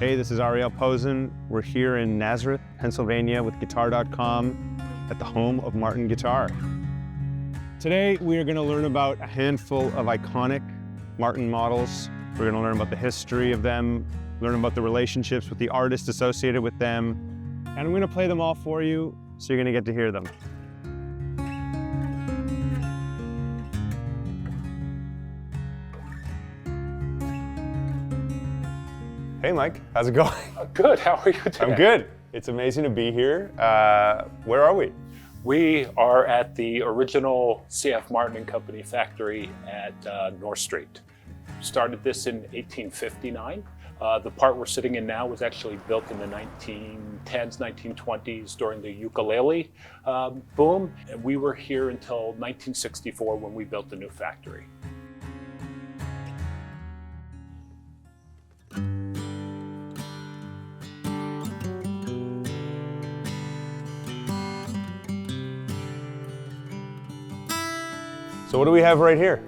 Hey, this is Ariel Posen. We're here in Nazareth, Pennsylvania with Guitar.com at the home of Martin Guitar. Today, we are going to learn about a handful of iconic Martin models. We're going to learn about the history of them, learn about the relationships with the artists associated with them, and I'm going to play them all for you, so you're going to get to hear them. Hey Mike, how's it going? Good, how are you today? I'm good. It's amazing to be here. Where are we? We are at the original C.F. Martin and Company factory at North Street. Started this in 1859. The part we're sitting in now was actually built in the 1910s, 1920s during the ukulele boom. And we were here until 1964 when we built the new factory. So what do we have right here?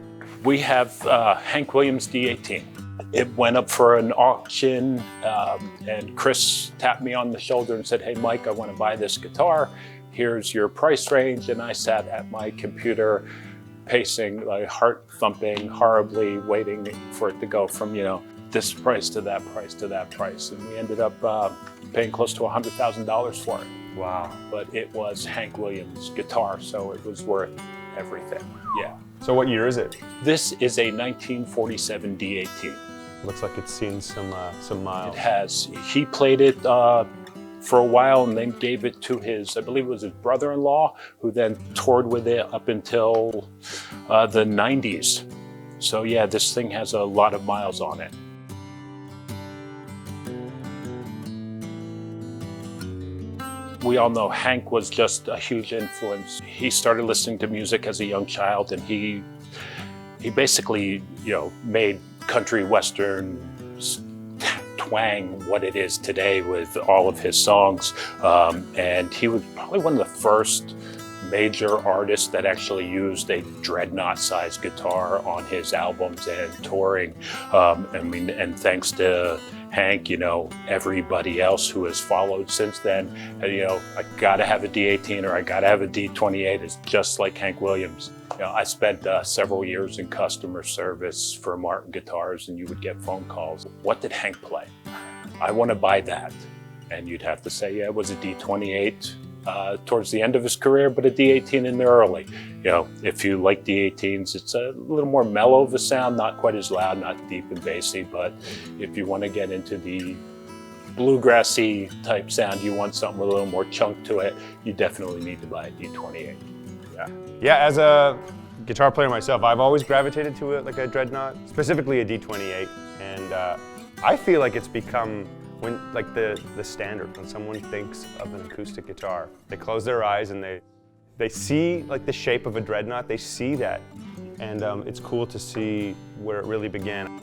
We have Hank Williams D18. It went up for an auction and Chris tapped me on the shoulder and said, hey Mike, I want to buy this guitar. Here's your price range. And I sat at my computer pacing, like heart thumping horribly, waiting for it to go from, this price to that price to that price. And we ended up paying close to $100,000 for it. Wow. But it was Hank Williams' guitar, so it was worth everything, yeah. So what year is it? This is a 1947 D18. Looks like it's seen some miles. It has. He played it for a while and then gave it to I believe it was his brother-in-law, who then toured with it up until the 90s. So yeah, this thing has a lot of miles on it. We all know Hank was just a huge influence. He started listening to music as a young child, and he basically, made country western twang what it is today with all of his songs. And he was probably one of the first major artists that actually used a dreadnought-sized guitar on his albums and touring. And thanks to Hank, everybody else who has followed since then, I gotta have a D18 or I gotta have a D28. It's just like Hank Williams. I spent several years in customer service for Martin Guitars, and you would get phone calls. What did Hank play? I want to buy that. And you'd have to say, yeah, it was a D28 towards the end of his career, but a D18 in the early. If you like D18s, it's a little more mellow of a sound, not quite as loud, not deep and bassy, but if you want to get into the bluegrassy type sound, you want something with a little more chunk to it, you definitely need to buy a D28. Yeah, as a guitar player myself, I've always gravitated to a dreadnought, specifically a D28, and I feel like it's become the standard when someone thinks of an acoustic guitar. They close their eyes and they see the shape of a dreadnought. They see that, and it's cool to see where it really began.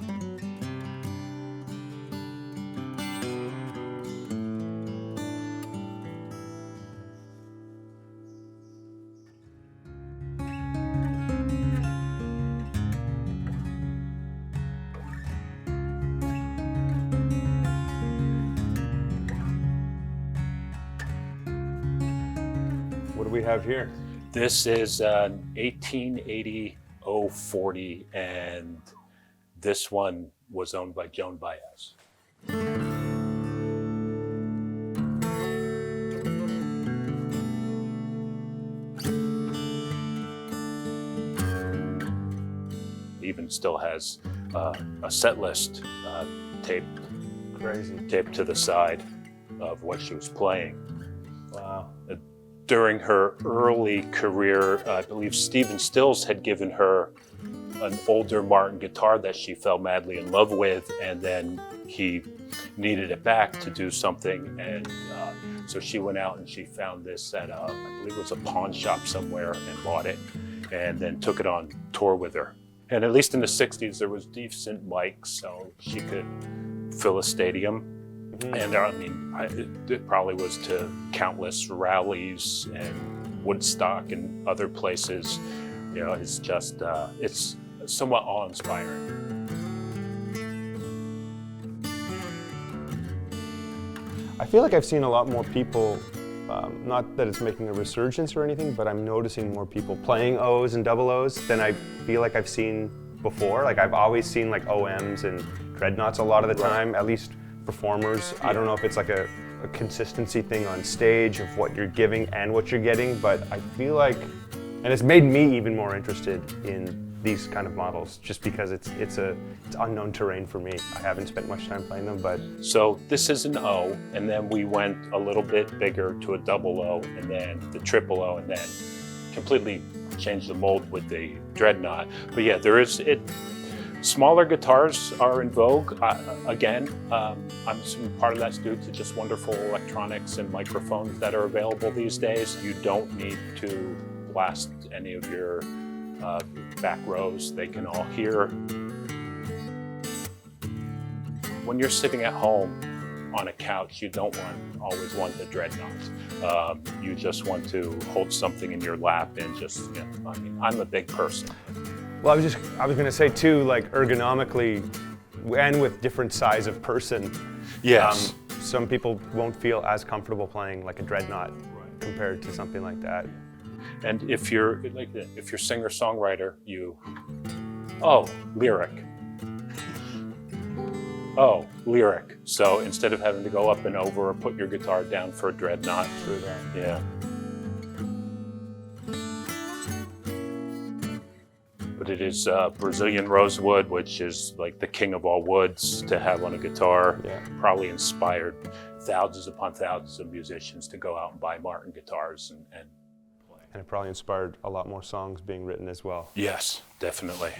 What do we have here? This is an 1880 040, and this one was owned by Joan Baez. Even still has a set list taped to the side of what she was playing. Wow. During her early career, I believe Stephen Stills had given her an older Martin guitar that she fell madly in love with, and then he needed it back to do something, and so she went out and she found this at I believe it was a pawn shop somewhere, and bought it, and then took it on tour with her. And at least in the 60s, there was decent mics, so she could fill a stadium. And it probably was to countless rallies and Woodstock and other places. It's just, it's somewhat awe-inspiring. I feel like I've seen a lot more people, not that it's making a resurgence or anything, but I'm noticing more people playing O's and double O's than I feel like I've seen before. Like I've always seen like OMs and dreadnoughts a lot of the time, at least performers. I don't know if it's like a consistency thing on stage of what you're giving and what you're getting, but I feel like, and it's made me even more interested in these kind of models, just because it's unknown terrain for me. I haven't spent much time playing them, but. So this is an O, and then we went a little bit bigger to a double O, and then the triple O, and then completely changed the mold with the dreadnought. But yeah, smaller guitars are in vogue. Again, I'm assuming part of that's due to just wonderful electronics and microphones that are available these days. You don't need to blast any of your back rows. They can all hear. When you're sitting at home on a couch, you don't always want the dreadnought. You just want to hold something in your lap and just, I mean, I'm a big person. Well, I was gonna say too, like ergonomically, and with different size of person. Yes. Some people won't feel as comfortable playing like a dreadnought compared to something like that. And if you're singer-songwriter, lyric. Oh, lyric. So instead of having to go up and over or put your guitar down for a dreadnought. True that. Yeah. But it is Brazilian rosewood, which is like the king of all woods to have on a guitar. Yeah. Probably inspired thousands upon thousands of musicians to go out and buy Martin guitars and play. And it probably inspired a lot more songs being written as well. Yes, definitely.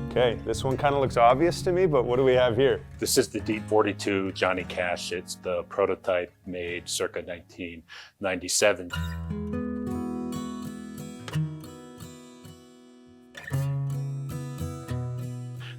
Okay, this one kind of looks obvious to me, but what do we have here? This is the D42 Johnny Cash. It's the prototype made circa 1997.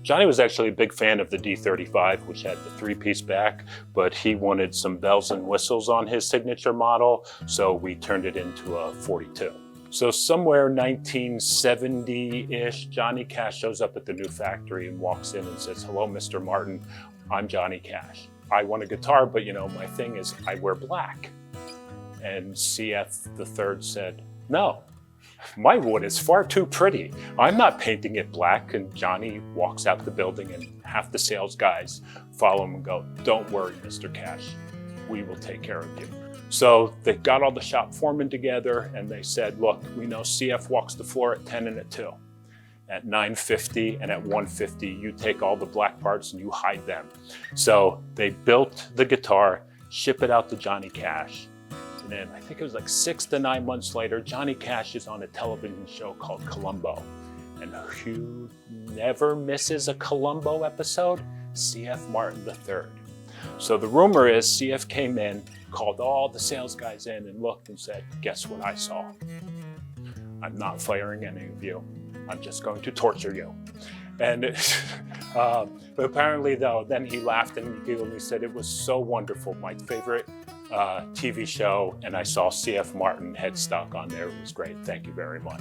Johnny was actually a big fan of the D35, which had the three-piece back, but he wanted some bells and whistles on his signature model, so we turned it into a 42. So somewhere 1970-ish, Johnny Cash shows up at the new factory and walks in and says, "Hello, Mr. Martin, I'm Johnny Cash. I want a guitar, but my thing is I wear black." And CF the third said, "No. My wood is far too pretty. I'm not painting it black." And Johnny walks out the building and half the sales guys follow him and go, "Don't worry, Mr. Cash. We will take care of you." So they got all the shop foremen together and they said, "Look, we know CF walks the floor at 10 and at 2. At 9:50 and at 1:50, you take all the black parts and you hide them." So they built the guitar, ship it out to Johnny Cash. And then I think it was like 6 to 9 months later, Johnny Cash is on a television show called Columbo. And who never misses a Columbo episode? CF Martin III. So the rumor is CF came in, called all the sales guys in and looked and said, "Guess what I saw? I'm not firing any of you. I'm just going to torture you." And but apparently though, then he laughed and he said, "It was so wonderful, my favorite TV show, and I saw CF Martin headstock on there. It was great. Thank you very much."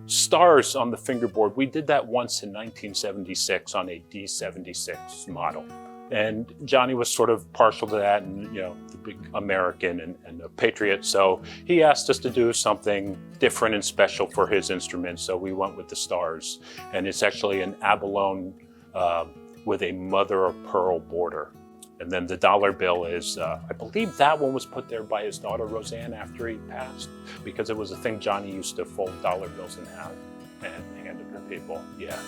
Stars on the fingerboard, we did that once in 1976 on a D76 model. And Johnny was sort of partial to that and, the big American and a patriot. So he asked us to do something different and special for his instrument. So we went with the stars. And it's actually an abalone with a mother of pearl border. And then the dollar bill is, I believe that one was put there by his daughter Roseanne after he passed, because it was a thing Johnny used to fold dollar bills in half and hand them to people. Yeah.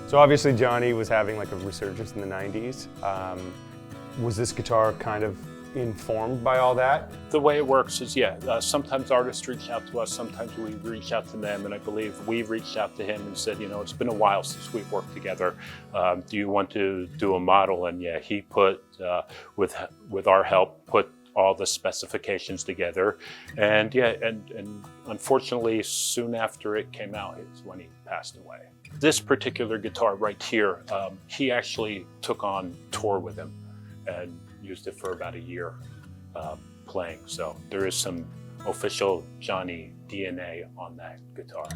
So obviously Johnny was having like a resurgence in the 90s. Was this guitar kind of informed by all that? The way it works is, sometimes artists reach out to us, sometimes we reach out to them, and I believe we reached out to him and said, it's been a while since we've worked together. Do you want to do a model? And he put, with our help, put all the specifications together. And and unfortunately, soon after it came out is when he passed away. This particular guitar right here, he actually took on tour with him and used it for about a year playing. So there is some official Johnny DNA on that guitar.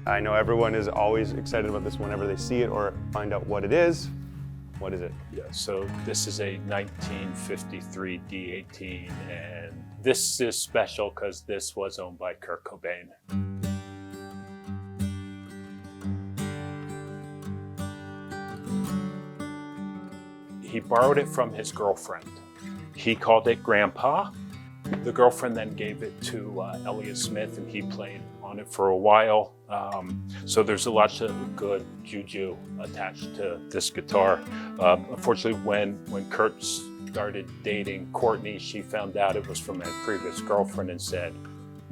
I know everyone is always excited about this whenever they see it or find out what it is. What is it? Yeah, so this is a 1953 D18, and this is special because this was owned by Kurt Cobain. He borrowed it from his girlfriend. He called it Grandpa. The girlfriend then gave it to Elliott Smith, and he played on it for a while. So there's a lot of good juju attached to this guitar. Unfortunately, when Kurt started dating Courtney, she found out it was from a previous girlfriend and said,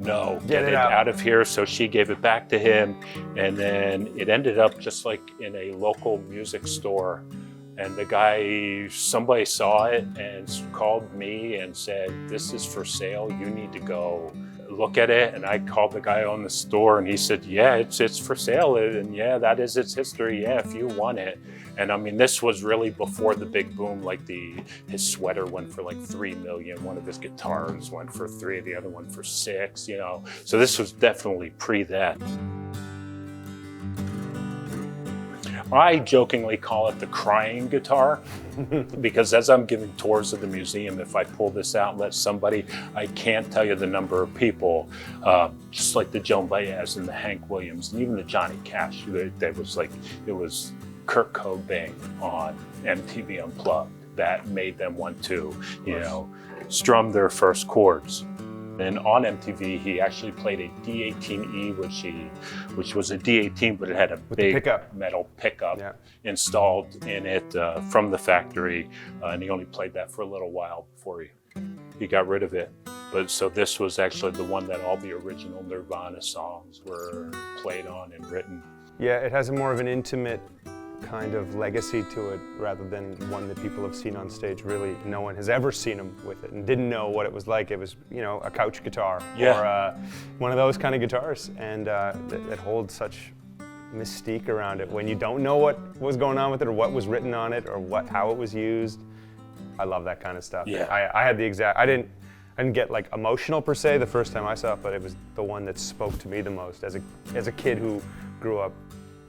no, get it out of here. So she gave it back to him, and then it ended up just like in a local music store. And the guy, somebody saw it and called me and said, this is for sale, you need to go look at it. And I called the guy on the store and he said, yeah, it's for sale. And yeah, that is its history. Yeah, if you want it. And I mean, this was really before the big boom, like his sweater went for like 3 million. One of his guitars went for 3, the other one for 6, you know. So this was definitely pre that. I jokingly call it the crying guitar because as I'm giving tours of the museum, if I pull this out and let somebody, I can't tell you the number of people, just like the Joan Baez and the Hank Williams and even the Johnny Cash, it was Kurt Cobain on MTV Unplugged that made them want to, you know, strum their first chords. And on MTV, he actually played a D18E, which was a D18, but it had a big metal pickup installed in it from the factory, and he only played that for a little while before he got rid of it. But so this was actually the one that all the original Nirvana songs were played on and written. Yeah, it has a more of an intimate kind of legacy to it rather than one that people have seen on stage. Really, no one has ever seen him with it and didn't know what it was like. It was, you know, a couch guitar or one of those kind of guitars, and it holds such mystique around it when you don't know what was going on with it or what was written on it or how it was used. I love that kind of stuff. Yeah. I had the exact. I didn't get like emotional per se the first time I saw it, but it was the one that spoke to me the most as a kid who grew up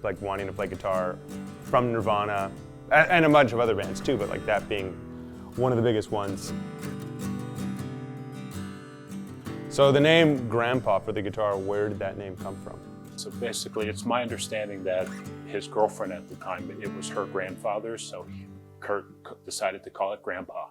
like wanting to play guitar from Nirvana and a bunch of other bands too, but like that being one of the biggest ones. So the name Grandpa for the guitar, where did that name come from? So basically, it's my understanding that his girlfriend at the time, it was her grandfather, so Kurt decided to call it Grandpa.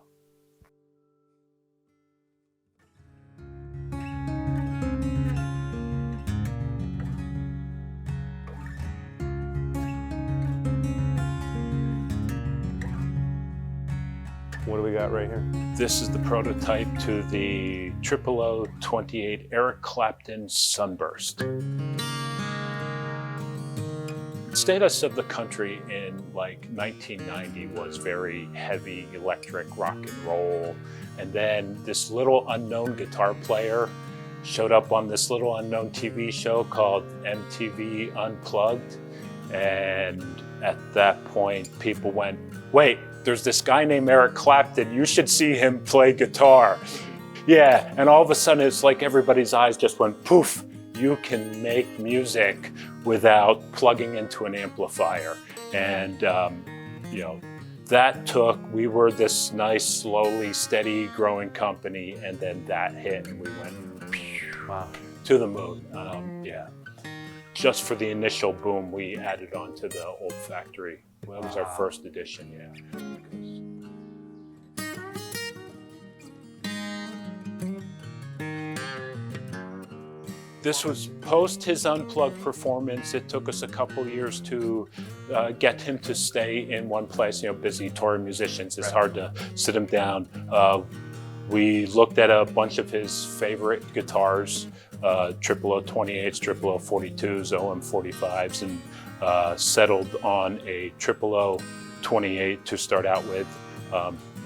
What do we got right here? This is the prototype to the 0028 Eric Clapton Sunburst. The status of the country in like 1990 was very heavy electric rock and roll. And then this little unknown guitar player showed up on this little unknown TV show called MTV Unplugged. And at that point, people went, wait, there's this guy named Eric Clapton, you should see him play guitar. Yeah, and all of a sudden it's like everybody's eyes just went poof. You can make music without plugging into an amplifier. And you know, we were this nice, slowly, steady growing company, and then that hit and we went to the moon. Yeah. Just for the initial boom, we added on to the old factory. Well, that was our first edition, yeah. This was post his Unplugged performance. It took us a couple years to get him to stay in one place. You know, busy touring musicians, it's hard to sit him down. We looked at a bunch of his favorite guitars, 0028s, 0042s, OM45s, and settled on a 0028 to start out with.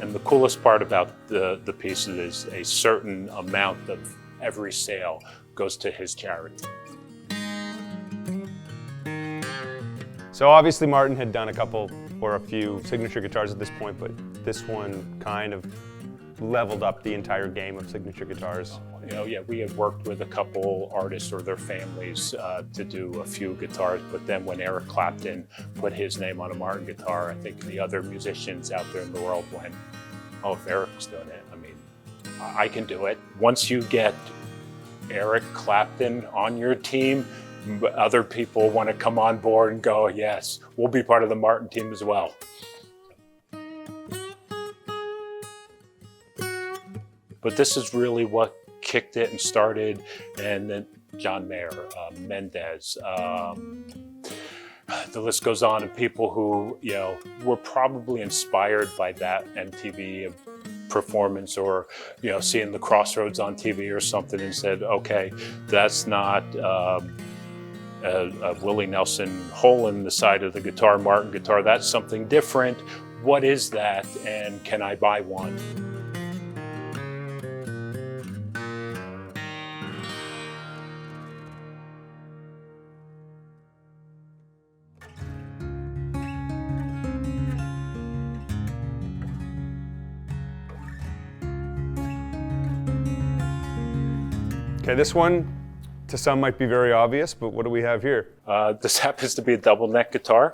And the coolest part about the pieces is a certain amount of every sale goes to his charity. So obviously Martin had done a couple or a few signature guitars at this point, but this one kind of leveled up the entire game of signature guitars. You know, yeah, we had worked with a couple artists or their families to do a few guitars, but then when Eric Clapton put his name on a Martin guitar, I think the other musicians out there in the world went, oh, if Eric's doing it, I mean, I can do it. Once you get Eric Clapton on your team, other people want to come on board and go, yes, we'll be part of the Martin team as well. But this is really what kicked it and started, and then John Mayer, Mendez, the list goes on, and people who, you know, were probably inspired by that MTV performance, or, you know, seeing the Crossroads on TV or something, and said, okay, that's not a Willie Nelson hole in the side of the guitar, Martin guitar, that's something different. What is that, and can I buy one? Okay, this one, to some might be very obvious, but what do we have here? This happens to be a double neck guitar.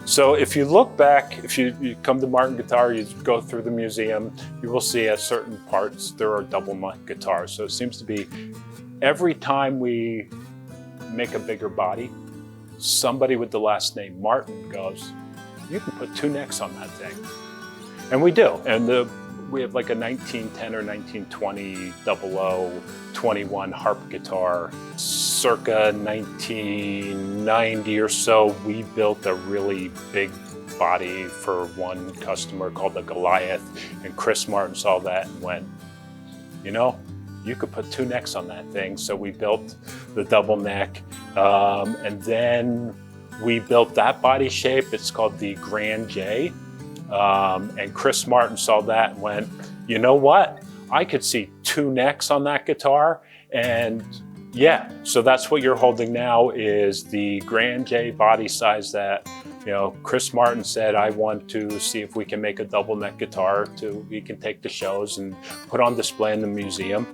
So if you look back, if you come to Martin Guitar, you go through the museum, you will see at certain parts there are double neck guitars. So it seems to be every time we make a bigger body, somebody with the last name Martin goes, you can put two necks on that thing. And we do. And we have like a 1910 or 1920 0021 harp guitar. Circa 1990 or so, we built a really big body for one customer called the Goliath, and Chris Martin saw that and went, you know, you could put two necks on that thing. So we built the double neck, and then we built that body shape. It's called the Grand J. And Chris Martin saw that and went, you know what? I could see two necks on that guitar. And yeah, so that's what you're holding now is the Grand J body size that, you know, Chris Martin said, I want to see if we can make a double neck guitar we can take to shows and put on display in the museum.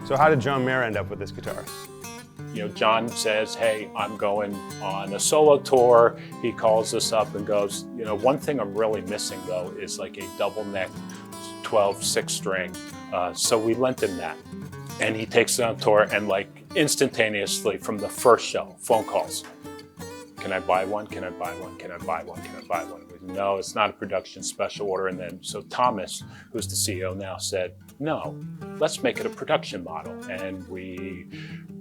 So how did John Mayer end up with this guitar? You know, John says, hey, I'm going on a solo tour. He calls us up and goes, you know, one thing I'm really missing though is like a double neck 12 6-string. So we lent him that. And he takes it on tour, and like instantaneously from the first show, phone calls. Can I buy one? Can I buy one? Can I buy one? Can I buy one? No, it's not a production special order. And then, so Thomas, who's the CEO now, said, no, let's make it a production model. And we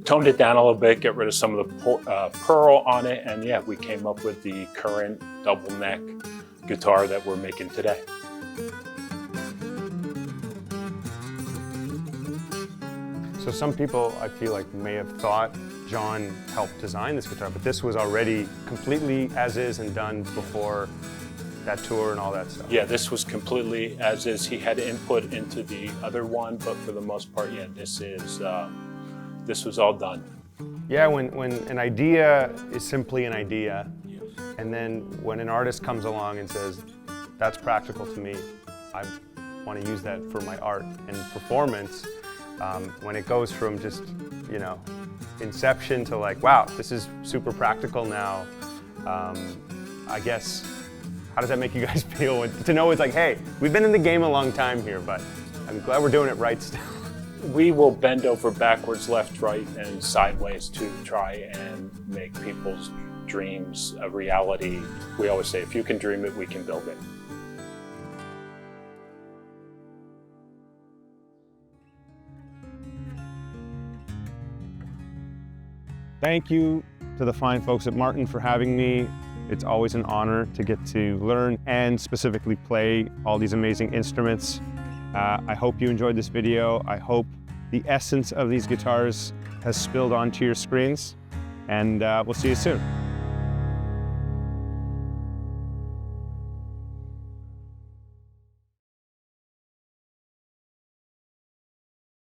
toned it down a little bit, get rid of some of the pearl on it. And yeah, we came up with the current double neck guitar that we're making today. So some people, I feel like, may have thought John helped design this guitar, but this was already completely as is and done before that tour and all that stuff. Yeah, this was completely as is. He had input into the other one, but for the most part, yeah, this was all done. Yeah, when an idea is simply an idea, and then when an artist comes along and says, that's practical to me, I want to use that for my art and performance, when it goes from just, you know, inception to like, wow, this is super practical now, I guess, how does that make you guys feel? To know it's like, hey, we've been in the game a long time here, but I'm glad we're doing it right still. We will bend over backwards, left, right, and sideways to try and make people's dreams a reality. We always say, if you can dream it, we can build it. Thank you to the fine folks at Martin for having me. It's always an honor to get to learn and specifically play all these amazing instruments. I hope you enjoyed this video. I hope the essence of these guitars has spilled onto your screens, and we'll see you soon.